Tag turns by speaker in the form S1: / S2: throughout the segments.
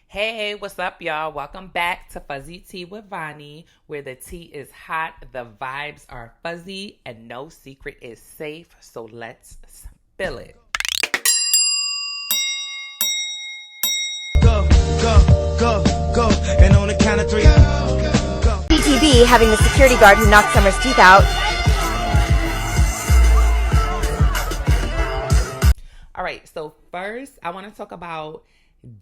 S1: Hey, what's up, y'all? Welcome back to Fuzzy Tea with Vani, where the tea is hot, the vibes are fuzzy, and no secret is safe. So let's spill it.
S2: Go, go, go, go, and on the count of three, go.
S3: DTB having the security guard who knocked Summer's teeth out.
S1: All right, so first, I want to talk about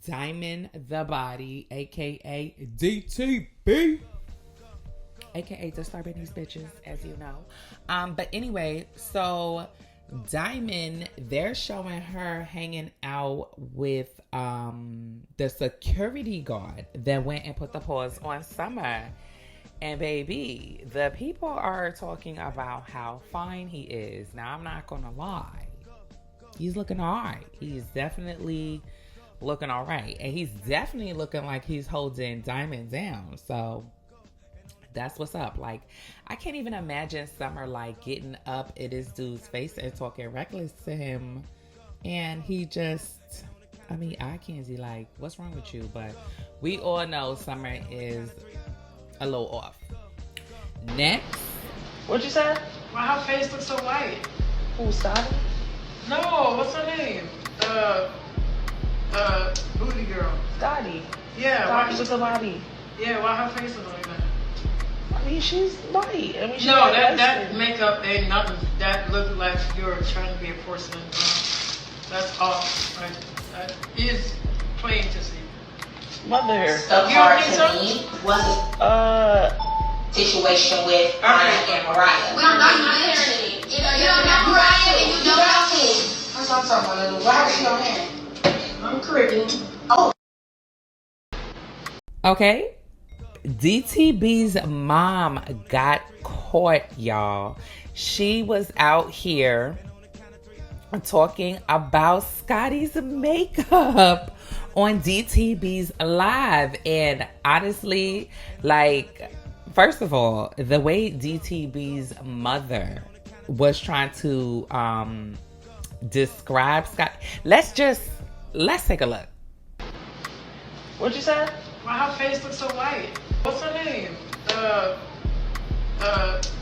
S1: Diamond the Body, aka DTB, aka disturbing these bitches, as you know. But anyway, so Diamond, they're showing her hanging out with the security guard that went and put the paws on Summer. And baby, the people are talking about how fine he is. Now, I'm not gonna lie, he's looking all right. He's definitely looking all right, and he's definitely looking like he's holding Diamond down. So that's what's up. Like, I can't even imagine Summer like getting up in this dude's face and talking reckless to him, and he just, I mean, I can't see like, what's wrong with you? But we all know Summer is a little off. Next,
S4: What'd you say?
S5: Why her face looks so white?
S4: Who, Scotty?
S5: No, what's her name? Booty girl.
S4: Scotty.
S5: Yeah,
S4: Scotty with the body.
S5: Yeah, why her face look like that?
S4: I mean, she's white. I mean, she's
S5: No, that makeup ain't nothing. That look like you're trying to be a porcelain. That's off. Right? That is plain to see.
S4: Mother.
S6: The
S5: You
S6: part
S5: don't
S6: to
S5: think
S6: me was a situation with Vani and Mariah.
S7: We don't know you literally. You don't know Mariah and you don't know me.
S6: That's what I'm talking about. Why is she on here?
S7: I'm Caribbean.
S1: okay, DTB's mom got caught, y'all. She was out here talking about Scotty's makeup on DTB's live. And honestly, like, first of all, the way DTB's mother was trying to describe Scott, let's take a look.
S4: What'd you say?
S5: Why her face looks so white? What's her name?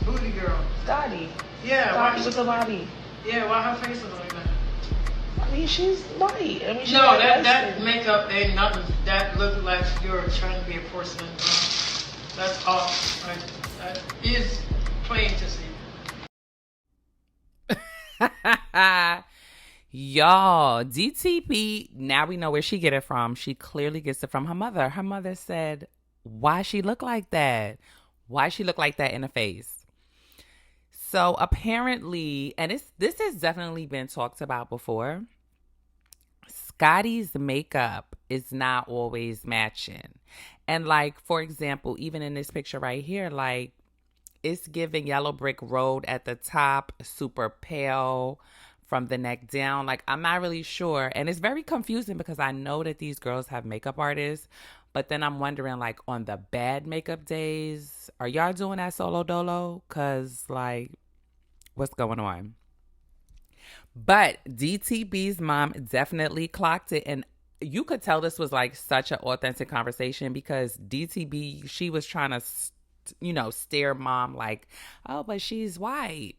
S5: Booty girl.
S4: Scotty.
S5: Yeah,
S4: Scotty
S5: why?
S4: with the body.
S5: Yeah, why her face look like that?
S4: I mean, she's white. I mean, she's
S5: No, that makeup ain't nothing. That look like you're trying to be a porcelain. That's off. Right? That is plain to see.
S1: Y'all, DTB, now we know where she get it from. She clearly gets it from her mother. Her mother said, why she look like that? Why she look like that in the face? So apparently, and this has definitely been talked about before, Scotty's makeup is not always matching. And like, for example, even in this picture right here, like, it's giving yellow brick road at the top, super pale from the neck down. Like, I'm not really sure. And it's very confusing because I know that these girls have makeup artists, but then I'm wondering, like, on the bad makeup days, are y'all doing that solo dolo? Because, like, what's going on? But DTB's mom definitely clocked it. And you could tell this was, like, such an authentic conversation because DTB, she was trying to stare mom like, oh, but she's white,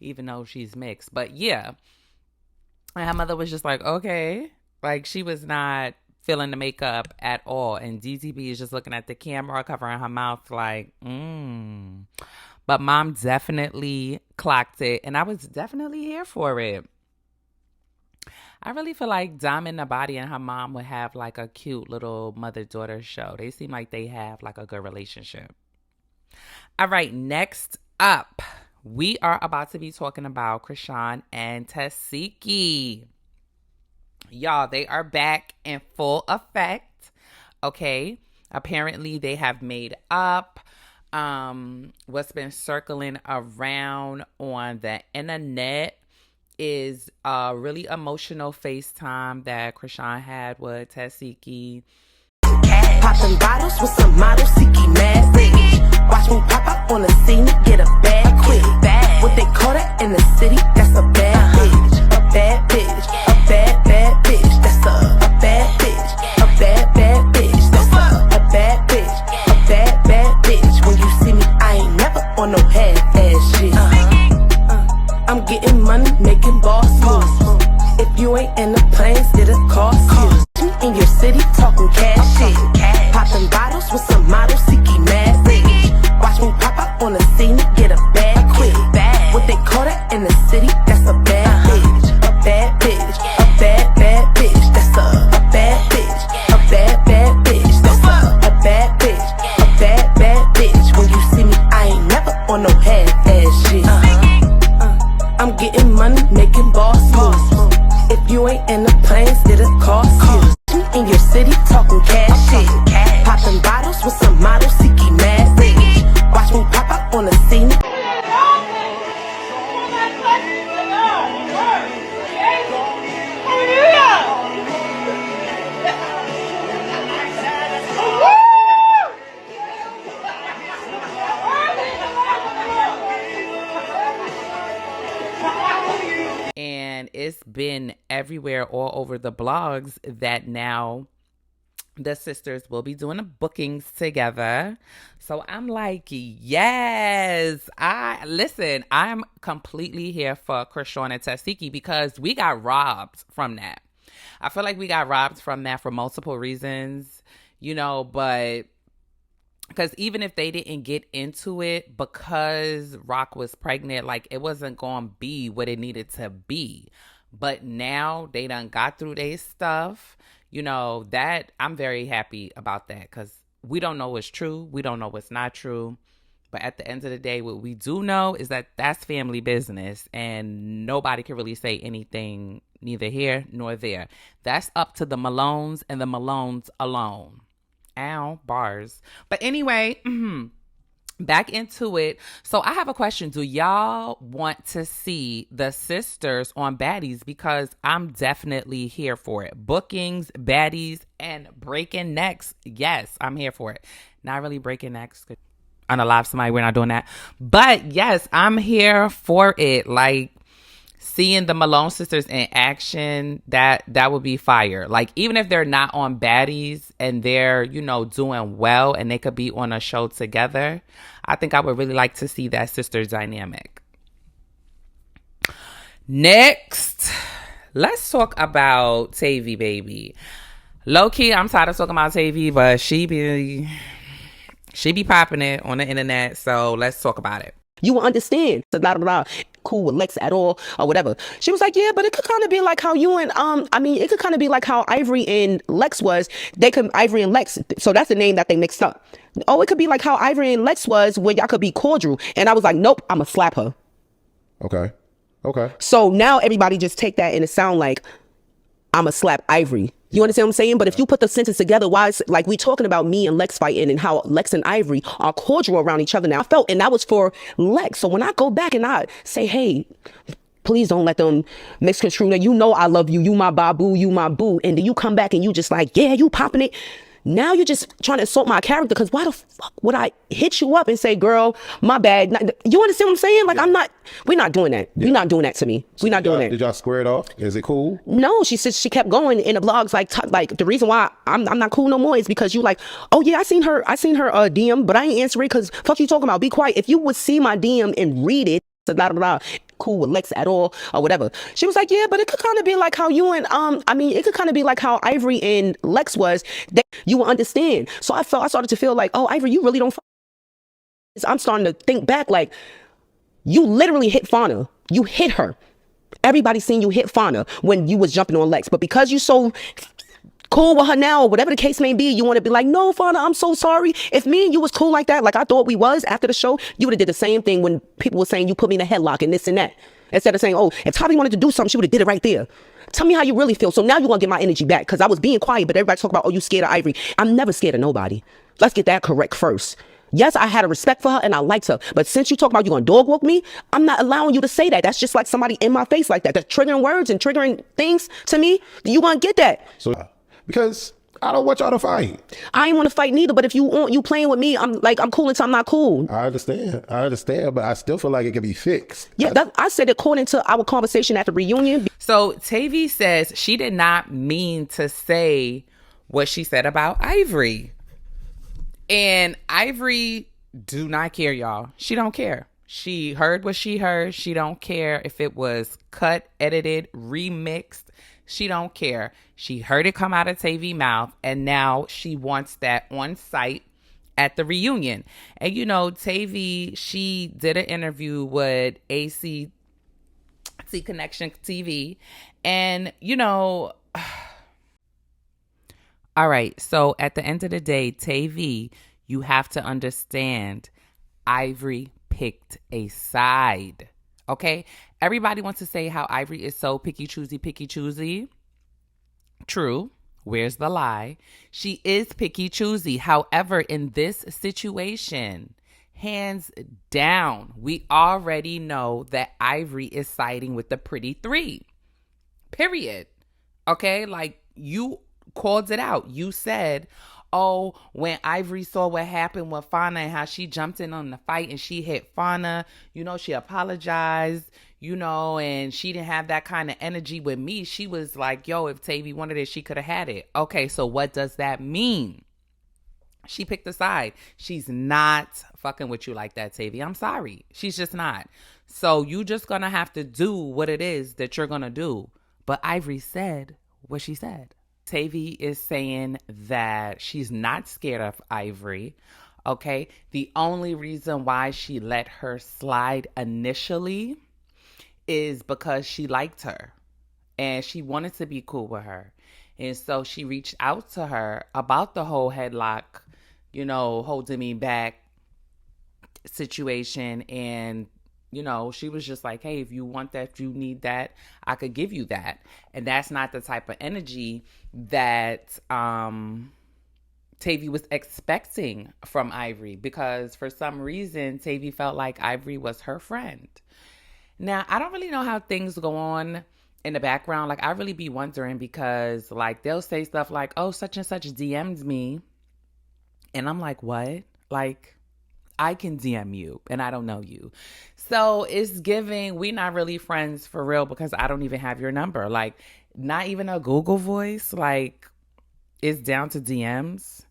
S1: even though she's mixed. But yeah, and her mother was just like, okay, like, she was not feeling the makeup at all. And DTB is just looking at the camera, covering her mouth like, But mom definitely clocked it, and I was definitely here for it. I really feel like Diamond the Body and her mom would have like a cute little mother-daughter show. They seem like they have like a good relationship. All right, next up, we are about to be talking about Chrisean and Tesekhi. Y'all, they are back in full effect, okay? Apparently, they have made up. What's been circling around on the internet is a really emotional FaceTime that Chrisean had with Tesekhi.
S3: Popping bottles with some models, Siki mad bitch. Watch me pop up on the scene, get a bag quick. What they call that in the city, that's a bad bitch. A bad bitch, a bad bitch. That's a bad bitch, a bad
S1: been everywhere, all over the blogs, that now the sisters will be doing the bookings together. So I'm like, yes. I'm completely here for Chrisean and Tesekhi because we got robbed from that. I feel like we got robbed from that for multiple reasons, but because even if they didn't get into it because Rock was pregnant, like it wasn't going to be what it needed to be. But now they done got through their stuff. That I'm very happy about that because we don't know what's true. We don't know what's not true. But at the end of the day, what we do know is that that's family business and nobody can really say anything neither here nor there. That's up to the Malones and the Malones alone. Ow, bars. But anyway, back into it. So I have a question. Do y'all want to see the sisters on Baddies? Because I'm definitely here for it. Bookings, Baddies, and breaking necks. Yes, I'm here for it. Not really breaking necks. On a live somebody, we're not doing that. But yes, I'm here for it. Like seeing the Malone sisters in action, that would be fire. Like even if they're not on Baddies and they're, doing well and they could be on a show together, I think I would really like to see that sister dynamic. Next, let's talk about Tavii, baby. Low key, I'm tired of talking about Tavii, but she be popping it on the internet, so let's talk about it.
S8: You will understand. So blah, blah, blah. Cool with Lex at all or whatever. She was like, yeah, but it could kind of be like how you and it could kind of be like how Ivory and Lex was. Ivory and Lex. So that's the name that they mixed up. Oh, it could be like how Ivory and Lex was, where y'all could be cordial. And I was like, nope, I'ma slap her.
S9: Okay.
S8: So now everybody just take that and it sound like I'ma slap Ivory. You understand what I'm saying? But if you put the sentence together, why it's like we talking about me and Lex fighting and how Lex and Ivory are cordial around each other now. I felt, and that was for Lex. So when I go back and I say, hey, please don't let them misconstrue that. I love you. You my babu, you my boo. And then you come back and you just like, yeah, you popping it. Now you're just trying to assault my character because why the fuck would I hit you up and say, girl, my bad? You understand what I'm saying? Like, we're not doing that. Yeah. You're not doing that to me. We're not doing that.
S9: Did y'all square it off? Is it cool?
S8: No, she said she kept going in the blogs. Like the reason why I'm not cool no more is because you like, oh yeah, I seen her DM, but I ain't answering because fuck you talking about. Be quiet. If you would see my DM and read it, blah, blah, blah, cool with Lex at all or whatever. She was like, yeah, but it could kind of be like how you and it could kind of be like how Ivory and Lex was. You will understand. So I started to feel like, oh, Ivory, you really don't. I'm starting to think back, like you literally hit Fauna. You hit her. Everybody seen you hit Fauna when you was jumping on Lex, but because you so cool with her now or whatever the case may be, you want to be like, no, Fauna, I'm so sorry. If me and you was cool like that, like I thought we was after the show, you would have did the same thing when people were saying you put me in a headlock and this and that. Instead of saying, oh, if Tavi wanted to do something, she would have did it right there. Tell me how you really feel. So now you're going to get my energy back because I was being quiet, but everybody talk about, oh, you scared of Ivory. I'm never scared of nobody. Let's get that correct first. Yes, I had a respect for her and I liked her. But since you talk about you going to dog walk me, I'm not allowing you to say that. That's just like somebody in my face like that. That's triggering words and triggering things to me. You going to get that.
S9: So because I don't want y'all to fight.
S8: I ain't want to fight neither, but if you playing with me, I'm cool until I'm not cool.
S9: I understand, but I still feel like it can be fixed.
S8: Yeah, I said according to our conversation at the reunion.
S1: So Tavii says she did not mean to say what she said about Ivory. And Ivory do not care, y'all. She don't care. She heard what she heard. She don't care if it was cut, edited, remixed. She don't care. She heard it come out of Tavii mouth, and now she wants that on site at the reunion. And Tavii, she did an interview with ACT Connection TV, and all right. So at the end of the day, Tavii, you have to understand, Ivory picked a side. Okay, everybody wants to say how Ivory is so picky choosy. True. Where's the lie? She is picky choosy. However, in this situation, hands down, we already know that Ivory is siding with the pretty three. Period. Okay, like you called it out. You said, oh, when Ivory saw what happened with Fauna and how she jumped in on the fight and she hit Fauna, she apologized, and she didn't have that kind of energy with me. She was like, yo, if Tavii wanted it, she could have had it. Okay, so what does that mean? She picked a side. She's not fucking with you like that, Tavii. I'm sorry. She's just not. So you just gonna have to do what it is that you're gonna do. But Ivory said what she said. Tavii is saying that she's not scared of Ivory. Okay? The only reason why she let her slide initially is because she liked her and she wanted to be cool with her. And so she reached out to her about the whole headlock, holding me back situation. And, she was just like, hey, if you want that, if you need that, I could give you that. And that's not the type of energy that Tavii was expecting from Ivory, because for some reason, Tavii felt like Ivory was her friend. Now, I don't really know how things go on in the background. Like, I really be wondering, because like they'll say stuff like, oh, such and such DM'd me. And I'm like, what? Like, I can DM you and I don't know you. So it's giving, we not really friends for real, because I don't even have your number. Like, not even a Google voice. Like, it's down to DMs.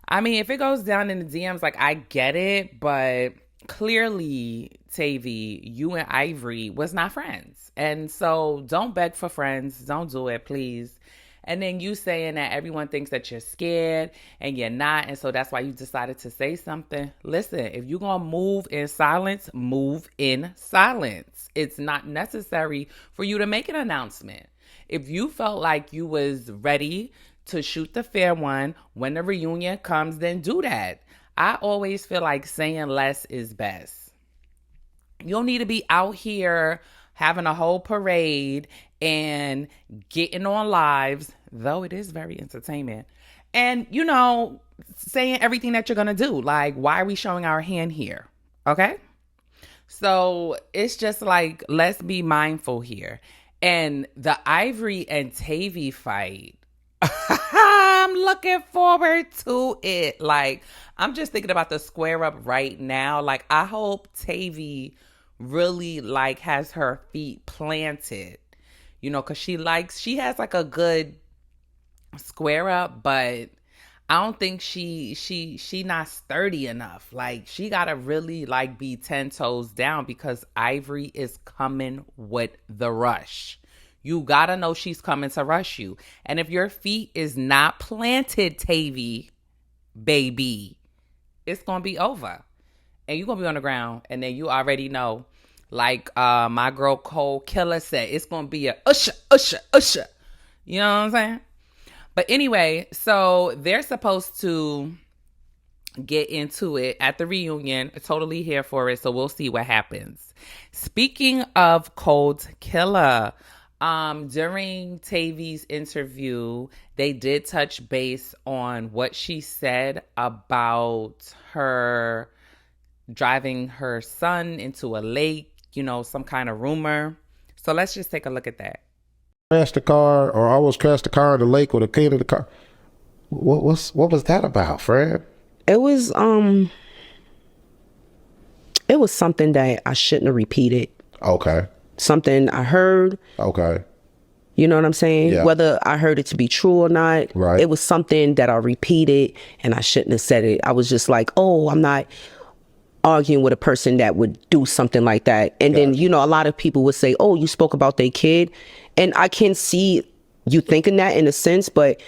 S1: I mean, if it goes down in the DMs, like, I get it, but clearly, Tavii, you and Ivory was not friends. And so don't beg for friends. Don't do it, please. And then you saying that everyone thinks that you're scared and you're not. And so that's why you decided to say something. Listen, if you're going to move in silence, move in silence. It's not necessary for you to make an announcement. If you felt like you was ready to shoot the fair one when the reunion comes, then do that. I always feel like saying less is best. You don't need to be out here having a whole parade and getting on lives, though it is very entertainment, and, saying everything that you're going to do. Like, why are we showing our hand here? Okay? So it's just like, let's be mindful here. And the Ivori and Tavii fight, I'm looking forward to it. Like, I'm just thinking about the square up right now. Like, I hope Tavii really like has her feet planted, because she has like a good square up, but I don't think she not sturdy enough. Like, she gotta really like be 10 toes down, because Ivory is coming with the rush. You gotta know she's coming to rush you. And if your feet is not planted, Tavii, baby, it's gonna be over. And you're gonna be on the ground, and then you already know, like my girl Cole Killer said, it's gonna be a usher, usher, usher. You know what I'm saying? But anyway, so they're supposed to get into it at the reunion. Totally here for it, so we'll see what happens. Speaking of Cold Killer, during Tavi's interview, they did touch base on what she said about her driving her son into a lake, some kind of rumor. So let's just take a look at that.
S9: Crashed the car, or almost crashed the car in the lake with a kid in the car. What was that about, Fred?
S8: It was something that I shouldn't have repeated.
S9: Okay.
S8: Something I heard.
S9: Okay.
S8: You know what I'm saying?
S9: Yeah.
S8: Whether I heard it to be true or not.
S9: Right.
S8: It was something that I repeated and I shouldn't have said it. I was just like, oh, I'm not arguing with a person that would do something like that. And then, a lot of people would say, oh, you spoke about their kid. And I can see you thinking that in a sense, but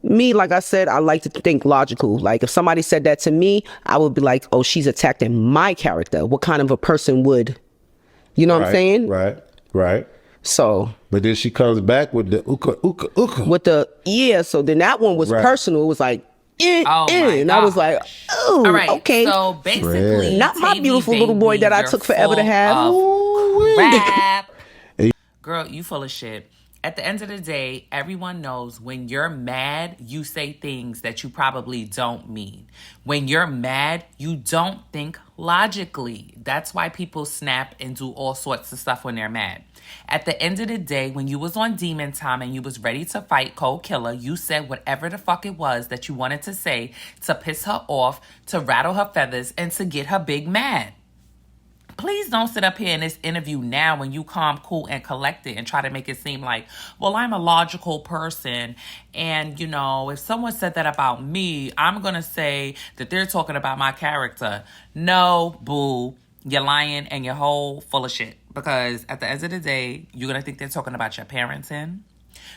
S8: me, like I said, I like to think logical. Like, if somebody said that to me, I would be like, oh, she's attacking my character. What kind of a person would, what I'm saying?
S9: Right.
S8: So.
S9: But then she comes back with the uka.
S8: With the, so then that one was personal. It was like, and I was like, oh, all right, okay.
S1: So basically,
S8: not my beautiful little boy that I took forever to have.
S1: Rap. Girl, you full of shit. At the end of the day, everyone knows when you're mad, you say things that you probably don't mean. When you're mad, you don't think logically. That's why people snap and do all sorts of stuff when they're mad. At the end of the day, when you was on Demon Time and you was ready to fight Cold Killer, you said whatever the fuck it was that you wanted to say to piss her off, to rattle her feathers, and to get her big mad. please don't sit up here in this interview now when you calm, cool, and collected and try to make it seem like, well, I'm a logical person. And, you know, if someone said that about me, I'm going to say that they're talking about my character. No, boo. You're lying and you're whole full of shit. Because at the end of the day, you're going to think they're talking about your parenting.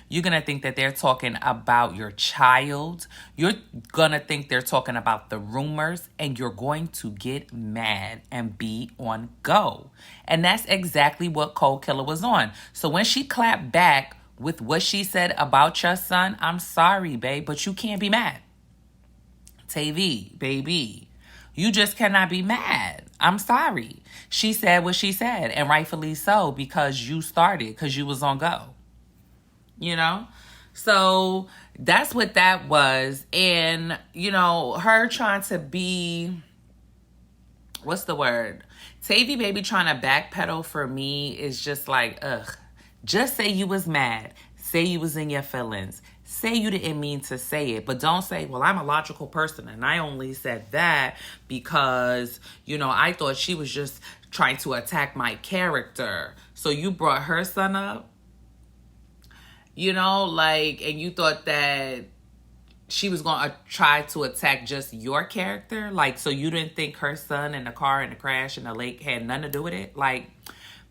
S1: You're going to think that they're talking about your child. You're going to think they're talking about the rumors. And you're going to get mad and be on go. And that's exactly what Cold Killer was on. So when she clapped back with what she said about your son, I'm sorry, babe, but you can't be mad. Tavii, baby, you just cannot be mad. I'm sorry. She said what she said, and rightfully so, because you started, because you was on go. You know? So that's what that was. And, you know, her trying to be, what's the word? Tavii baby trying to backpedal for me is just like, ugh. Just say you was mad. Say you was in your feelings. Say you didn't mean to say it. But don't say, well, I'm a logical person. And I only said that because, you know, I thought she was just trying to attack my character. So you brought her son up, you know, like, and you thought that she was going to try to attack just your character. Like, so you didn't think her son and the car and the crash in the lake had nothing to do with it? Like,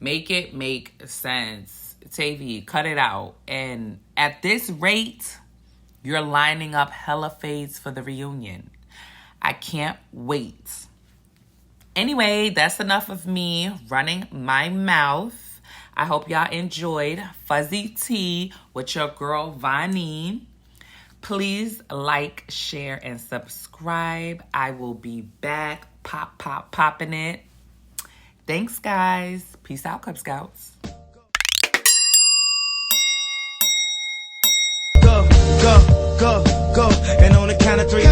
S1: make it make sense. Tavii, cut it out. And at this rate, you're lining up hella fades for the reunion. I can't wait. Anyway, that's enough of me running my mouth. I hope y'all enjoyed Fuzzy Tea with your girl Vani. Please like, share, and subscribe. I will be back. Popping it. Thanks, guys. Peace out, Cub Scouts.
S2: Go, go, go, go. And on the count of three.